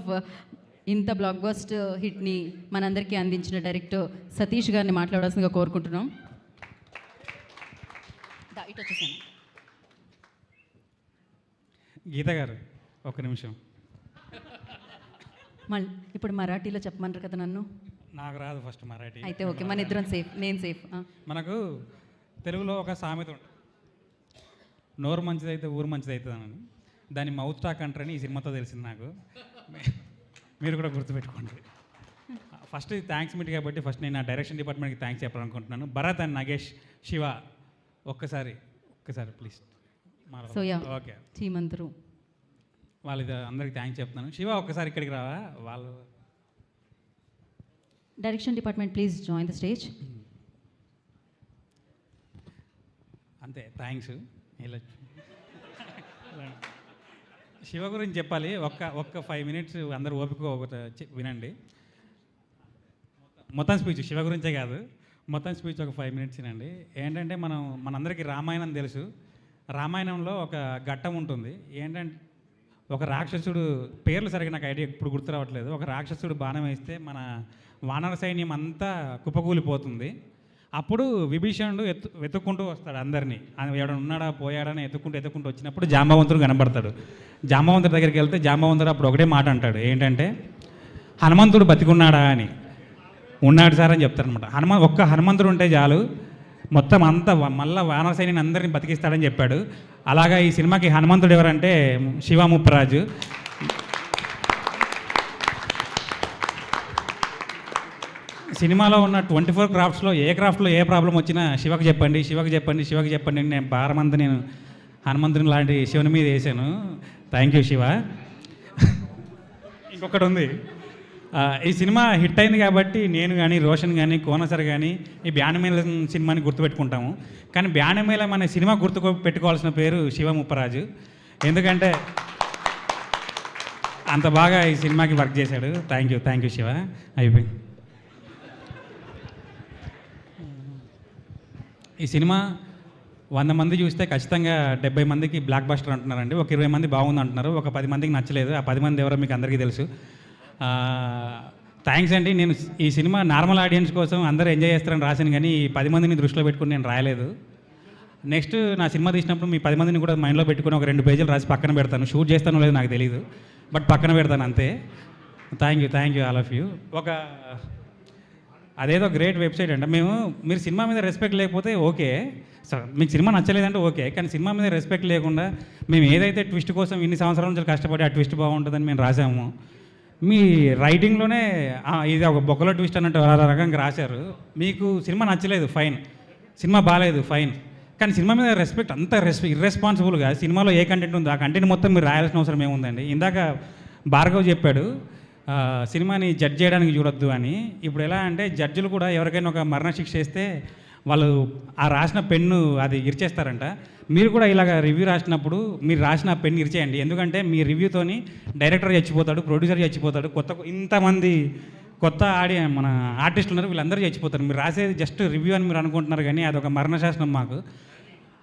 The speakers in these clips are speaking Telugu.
ఆఫ్ ఇంత బ్లాక్ బస్ట్ హిట్ని మనందరికీ అందించిన డైరెక్టర్ సతీష్ గారిని మాట్లాడాల్సిందిగా కోరుకుంటున్నాం. ఇటు వచ్చేసాను. గీత గారు ఒక్క నిమిషం. మళ్ళీ ఇప్పుడు మరాఠీలో చెప్పమన్నారు కదా నన్ను. నాకు రాదు ఫస్ట్ మరాఠీ. అయితే ఓకే, మన ఇద్దరం సేఫ్, నేను సేఫ్. మనకు తెలుగులో ఒక సామెత ఉంటుంది, నోరు మంచిదైతే ఊరు మంచిదవుతుందని. దాని మౌత్ టాక్ అంటారని ఈ సినిమాతో తెలిసింది నాకు. మీరు కూడా గుర్తుపెట్టుకోండి. ఫస్ట్ థ్యాంక్స్ మీట్ కాబట్టి ఫస్ట్ నేను నా డైరెక్షన్ డిపార్ట్మెంట్కి థ్యాంక్స్ చెప్పాలనుకుంటున్నాను. భరత్ అండ్ నగేష్, శివ ఒక్కసారి ప్లీజ్. ఓకే, చీమంతరు వాళ్ళు అందరికి థ్యాంక్స్ చెప్తున్నాను. శివ ఒక్కసారి ఇక్కడికి రావా? వాళ్ళు direction department please join the stage. అంతే, థ్యాంక్స్. శివ గురించి చెప్పాలి. ఒక్క 5 minutes అందరూ ఓపిక వినండి. మొత్తం స్పీచ్ శివ గురించే కాదు, మొత్తం స్పీచ్ ఒక 5 minutes వినండి. ఏంటంటే మనందరికీ రామాయణం తెలుసు. రామాయణంలో ఒక ఘట్టం ఉంటుంది. ఏంటంటే ఒక రాక్షసుడు, పేర్లు సరిగ్గా నాకు ఐడియా ఇప్పుడు గుర్తు రావట్లేదు, ఒక రాక్షసుడు బాణం వేస్తే మన వానర సైన్యం అంతా కుప్పకూలిపోతుంది. అప్పుడు విభీషణుడు వెతుక్కుంటూ వస్తాడు అందరినీ. ఎవడ ఉన్నాడా పోయాడని ఎత్తుకుంటూ వచ్చినప్పుడు జాంబవంతుడు కనబడతాడు. జాంబవంతుడి దగ్గరికి వెళ్తే జాంబవంతుడు అప్పుడు ఒకటే మాట అంటాడు, ఏంటంటే హనుమంతుడు బతికున్నాడా అని. ఉన్నాడు సార్ అని చెప్తారనమాట. ఒక్క హనుమంతుడు ఉంటే చాలు, మొత్తం అంతా మళ్ళీ వానర సైన్యం అందరినీ బతికిస్తాడని చెప్పాడు. అలాగా ఈ సినిమాకి హనుమంతుడు ఎవరంటే శివ ముప్పరాజు. సినిమాలో ఉన్న 24 క్రాఫ్ట్స్లో ఏ ప్రాబ్లం వచ్చినా శివకి చెప్పండి నేను భారమంతా నేను హనుమంతుని లాంటి శివుని మీద వేసాను. Thank you Shiva. ఇంకొకటి ఉంది, ఈ సినిమా హిట్ అయింది కాబట్టి నేను కానీ రోషన్ కానీ కోనసర్ కానీ ఈ బ్యానమేళ సినిమాని గుర్తుపెట్టుకుంటాము. కానీ బ్యానమేళం అనే సినిమా పెట్టుకోవాల్సిన పేరు శివ ముప్పరాజు. ఎందుకంటే అంత బాగా ఈ సినిమాకి వర్క్ చేశాడు. Thank you Shiva. అయిపోయింది. ఈ సినిమా 100 మంది చూస్తే ఖచ్చితంగా 70 మందికి బ్లాక్ బస్టర్ అంటున్నారండి. ఒక 20 మంది బాగుంది అంటున్నారు, ఒక 10 మందికి నచ్చలేదు. ఆ 10 మంది ఎవరో మీకు అందరికీ తెలుసు. థ్యాంక్స్ అండి. నేను ఈ సినిమా నార్మల్ ఆడియన్స్ కోసం అందరూ ఎంజాయ్ చేస్తారని రాశాను, కానీ ఈ 10 మందిని దృష్టిలో పెట్టుకుని నేను రాయలేదు. నెక్స్ట్ నా సినిమా తీసినప్పుడు మీ 10 మందిని కూడా మైండ్లో పెట్టుకుని ఒక 2 పేజీలు రాసి పక్కన పెడతాను. షూట్ చేస్తానో లేదో నాకు తెలియదు, బట్ పక్కన పెడతాను అంతే. Thank you all of you. అదేదో గ్రేట్ వెబ్సైట్ అంట. మీరు సినిమా మీద రెస్పెక్ట్ లేకపోతే ఓకే సార్, మీకు సినిమా నచ్చలేదంటే ఓకే, కానీ సినిమా మీద రెస్పెక్ట్ లేకుండా మేము ఏదైతే ట్విస్ట్ కోసం ఇన్ని సంవత్సరాల నుంచి కష్టపడి ఆ ట్విస్ట్ బాగుంటుందని మేము రాసాము, మీ రైటింగ్లోనే ఇది ఒక బొక్కలో ట్విస్ట్ అన్నట్టు రకంగా రాశారు. మీకు సినిమా నచ్చలేదు ఫైన్, సినిమా బాగాలేదు ఫైన్, కానీ సినిమా మీద రెస్పెక్ట్ అంత ఇర్రెస్పాన్సిబుల్గా సినిమాలో ఏ కంటెంట్ ఉందో ఆ కంటెంట్ మొత్తం మీరు రాయాల్సిన అవసరం ఏముందండి. ఇందాక భార్గవ్ చెప్పాడు సినిమాని జడ్జ్ చేయడానికి చూడొద్దు అని. ఇప్పుడు ఎలా అంటే జడ్జిలు కూడా ఎవరికైనా ఒక మరణశిక్ష వేస్తే వాళ్ళు ఆ రాసిన పెన్ను అది ఇరిచేస్తారంట. మీరు కూడా ఇలాగ రివ్యూ రాసినప్పుడు మీరు రాసిన పెన్ను ఇరిచేయండి. ఎందుకంటే మీ రివ్యూతోని డైరెక్టర్ చచ్చిపోతాడు, ప్రొడ్యూసర్ చచ్చిపోతాడు, ఇంతమంది కొత్త మన ఆర్టిస్టులు ఉన్నారు, వీళ్ళందరూ చచ్చిపోతారు. మీరు రాసేది జస్ట్ రివ్యూ అని మీరు అనుకుంటున్నారు, కానీ అది ఒక మరణశాసనం. మాకు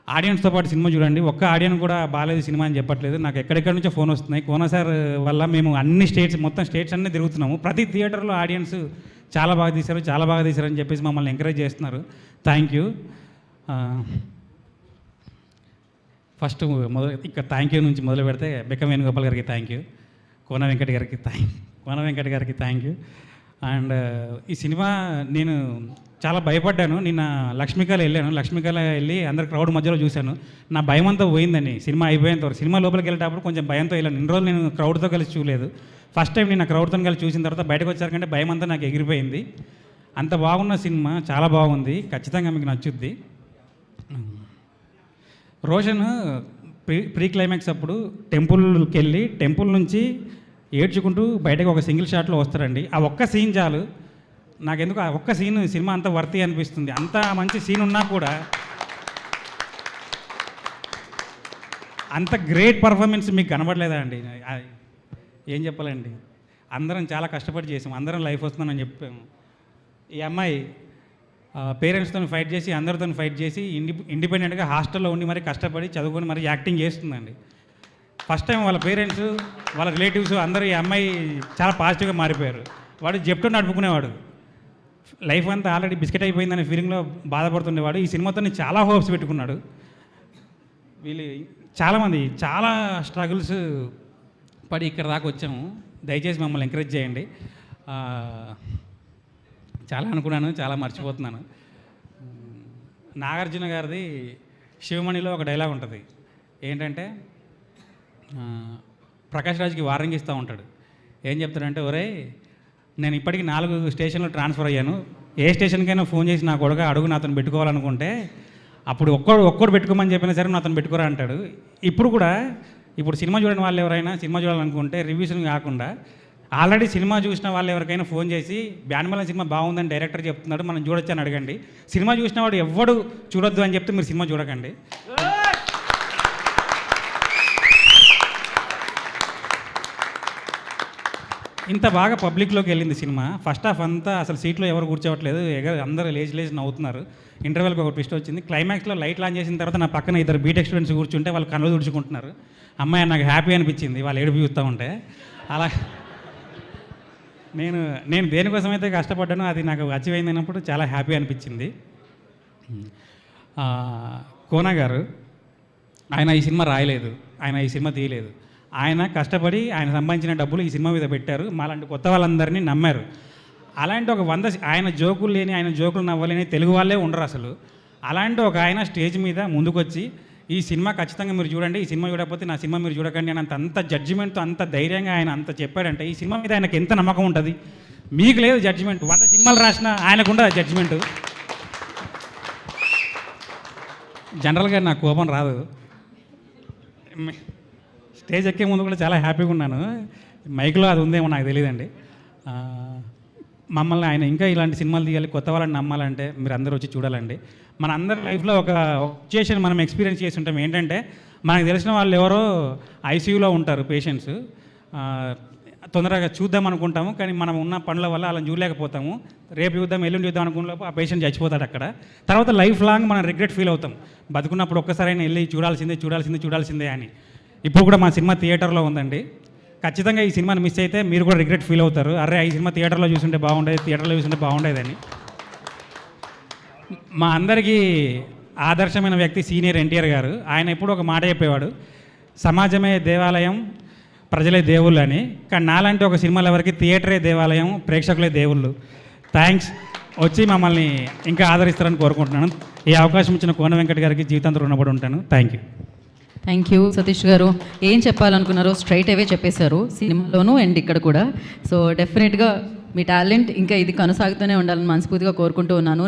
ఆడియన్స్తో పాటు సినిమా చూడండి. ఒక్క ఆడియన్స్ కూడా బాగాలేదు సినిమా అని చెప్పట్లేదు. నాకు ఎక్కడెక్కడి నుంచో ఫోన్ వస్తున్నాయి. కోనసార్ వల్ల మేము అన్ని మొత్తం స్టేట్స్ అన్నీ తిరుగుతున్నాము. ప్రతి థియేటర్లో ఆడియన్స్ చాలా బాగా తీశారు అని చెప్పేసి మమ్మల్ని ఎంకరేజ్ చేస్తున్నారు. Thank you. ఫస్ట్ ఇక్కడ థ్యాంక్ యూ నుంచి మొదలు పెడితే బెక్క వేణుగోపాల్ గారికి థ్యాంక్ యూ, కోన వెంకట గారికి థ్యాంక్ యూ. అండ్ ఈ సినిమా నేను చాలా భయపడ్డాను. నిన్న లక్ష్మీకాల వెళ్ళి అందరు క్రౌడ్ మధ్యలో చూశాను. నా భయం అంతా పోయిందండి సినిమా అయిపోయేంత వరకు. సినిమా లోపలికి వెళ్ళేటప్పుడు కొంచెం భయంతో వెళ్ళాను. ఇన్ని రోజులు నేను క్రౌడ్తో కలిసి చూడలేదు. ఫస్ట్ టైం నేను క్రౌడ్తో కలిసి చూసిన తర్వాత బయటకు వచ్చారంటే భయం అంతా నాకు ఎగిరిపోయింది. అంత బాగున్న సినిమా, చాలా బాగుంది, ఖచ్చితంగా మీకు నచ్చుద్ది. రోషన్ ప్రీ క్లైమాక్స్ అప్పుడు టెంపుల్కి వెళ్ళి టెంపుల్ నుంచి ఏడ్చుకుంటూ బయటకు ఒక సింగిల్ షాట్లో వస్తారండి. ఆ ఒక్క సీన్ చాలు నాకెందుకు. ఆ ఒక్క సీన్ సినిమా అంత వర్తి అనిపిస్తుంది. అంత మంచి సీన్ ఉన్నా కూడా అంత గ్రేట్ పర్ఫార్మెన్స్ మీకు కనబడలేదా అండి? ఏం చెప్పాలండి, అందరం చాలా కష్టపడి చేసాము, అందరం లైఫ్ వస్తుందని చెప్పాము. ఈ అమ్మాయి పేరెంట్స్తో ఫైట్ చేసి అందరితో ఫైట్ చేసి ఇండిపెండెంట్గా హాస్టల్లో ఉండి మరి కష్టపడి చదువుకొని మరి యాక్టింగ్ చేస్తుందండి. ఫస్ట్ టైం వాళ్ళ పేరెంట్స్ వాళ్ళ రిలేటివ్స్ అందరూ ఈ అమ్మాయి చాలా పాజిటివ్గా మారిపోయారు. వాడు జెప్టో నడుపుకునేవాడు, లైఫ్ అంతా ఆల్రెడీ బిస్కెట్ అయిపోయిందనే ఫీలింగ్లో బాధపడుతుండేవాడు. ఈ సినిమాతో చాలా హోప్స్ పెట్టుకున్నాడు. వీళ్ళు చాలామంది చాలా స్ట్రగుల్స్ పడి ఇక్కడ దాకా వచ్చాము. దయచేసి మమ్మల్ని ఎంకరేజ్ చేయండి. చాలా అనుకున్నాను, చాలా మర్చిపోతున్నాను. నాగార్జున గారిది శివమణిలో ఒక డైలాగ్ ఉంటుంది. ఏంటంటే ప్రకాష్ రాజ్కి వార్నింగ్ ఇస్తూ ఉంటాడు. ఏం చెప్తాడంటే, ఒరే నేను ఇప్పటికి 4 స్టేషన్లు ట్రాన్స్ఫర్ అయ్యాను, ఏ స్టేషన్కైనా ఫోన్ చేసి నా కొడుకు అడుగు నాతను పెట్టుకోవాలనుకుంటే అప్పుడు ఒక్కడు పెట్టుకోమని చెప్పినా సరే నాతను పెట్టుకోరా అంటాడు. ఇప్పుడు సినిమా చూడని వాళ్ళు ఎవరైనా సినిమా చూడాలనుకుంటే రివ్యూస్ కాకుండా ఆల్రెడీ సినిమా చూసిన వాళ్ళు ఎవరికైనా ఫోన్ చేసి బ్యాన్మల సినిమా బాగుందని డైరెక్టర్ చెప్తున్నాడు, మనం చూడొచ్చు అని అడగండి. సినిమా చూసిన వాడు ఎవ్వడు చూడొద్దు అని చెప్తే మీరు సినిమా చూడకండి. ఇంత బాగా పబ్లిక్లోకి వెళ్ళింది సినిమా. ఫస్ట్ హాఫ్ అంతా అసలు సీట్లో ఎవరు కూర్చోవట్లేదు, అందరూ లేచి నవ్వుతున్నారు. ఇంటర్వెల్కి ఒక ట్విస్ట్ వచ్చింది. క్లైమాక్స్లో లైట్ లాంచ్ చేసిన తర్వాత నా పక్కన 2 బీటెక్ స్టూడెంట్స్ కూర్చుంటే వాళ్ళు కళ్ళు తుడుచుకుంటున్నారు. అమ్మాయి నాకు హ్యాపీ అనిపించింది వాళ్ళు ఏడుపు చూస్తూ ఉంటే. అలా నేను దేనికోసమైతే కష్టపడ్డానో అది నాకు అచీవ్ అయిందన్నప్పుడు చాలా హ్యాపీ అనిపించింది. కోన గారు ఆయన ఈ సినిమా రాయలేదు, ఆయన ఈ సినిమా తీయలేదు. ఆయన కష్టపడి ఆయన సంపాదించిన డబ్బులు ఈ సినిమా మీద పెట్టారు. మాలాంటి కొత్త వాళ్ళందరినీ నమ్మారు. అలాంటి ఒక 100 ఆయన జోకులు లేని, ఆయన జోకులు నవ్వలేని తెలుగు వాళ్ళే ఉండరు అసలు. అలాంటి ఒక ఆయన స్టేజ్ మీద ముందుకొచ్చి ఈ సినిమా ఖచ్చితంగా మీరు చూడండి, ఈ సినిమా చూడకపోతే నా సినిమా మీరు చూడకండి అని అంత జడ్జిమెంట్తో అంత ధైర్యంగా ఆయన అంత చెప్పాడంటే ఈ సినిమా మీద ఆయనకు ఎంత నమ్మకం ఉంటుంది. మీకు లేదు జడ్జిమెంట్, 100 సినిమాలు రాసిన ఆయనకుండా జడ్జిమెంటు. జనరల్గా నాకు కోపం రాదు. స్టేజ్ ఎక్కే ముందు కూడా చాలా హ్యాపీగా ఉన్నాను. మైక్లో అది ఉందేమో నాకు తెలియదండి. మమ్మల్ని ఆయన ఇంకా ఇలాంటి సినిమాలు తీయాలి, కొత్త వాళ్ళని నమ్మాలంటే మీరు అందరూ వచ్చి చూడాలండి. మన అందరి లైఫ్లో ఒక సిచ్యుయేషన్ మనం ఎక్స్పీరియన్స్ చేసి ఉంటాం. ఏంటంటే మనకు తెలిసిన వాళ్ళు ఎవరో ఐసీయూలో ఉంటారు పేషెంట్స్, తొందరగా చూద్దాం అనుకుంటాము కానీ మనం ఉన్న పనుల వల్ల అలా చూడలేకపోతాము. రేపు చూద్దాం ఎల్లుండి చూద్దాం అనుకున్నప్పుడు ఆ పేషెంట్ చచ్చిపోతాడు అక్కడ. తర్వాత లైఫ్ లాంగ్ మనం రిగ్రెట్ ఫీల్ అవుతాం, బతుకున్నప్పుడు ఒక్కసారైనా వెళ్ళి చూడాల్సిందే అని. ఇప్పుడు కూడా మా సినిమా థియేటర్లో ఉందండి. ఖచ్చితంగా ఈ సినిమాని మిస్ అయితే మీరు కూడా రిగ్రెట్ ఫీల్ అవుతారు. అరే ఈ సినిమా థియేటర్లో చూసుంటే బాగుండేదని. మా అందరికీ ఆదర్శమైన వ్యక్తి సీనియర్ ఎన్టీఆర్ గారు. ఆయన ఎప్పుడు ఒక మాట చెప్పేవాడు, సమాజమే దేవాలయం, ప్రజలే దేవుళ్ళు అని. కానీ నాలాంటి ఒక సినిమాలు ఎవరికి థియేటరే దేవాలయం, ప్రేక్షకులే దేవుళ్ళు. థ్యాంక్స్, వచ్చి మమ్మల్ని ఇంకా ఆదరిస్తారని కోరుకుంటున్నాను. ఈ అవకాశం ఇచ్చిన కోన వెంకట్ గారికి జీవితాంతం రుణపడి ఉంటాను. థ్యాంక్ యూ సతీష్ గారు. ఏం చెప్పాలనుకున్నారో స్ట్రైట్ అవే చెప్పేశారు, సినిమాలోనూ అండ్ ఇక్కడ కూడా. సో డెఫినెట్గా మీ టాలెంట్ ఇంకా ఇది కొనసాగుతూనే ఉండాలని మనస్ఫూర్తిగా కోరుకుంటూ ఉన్నాను.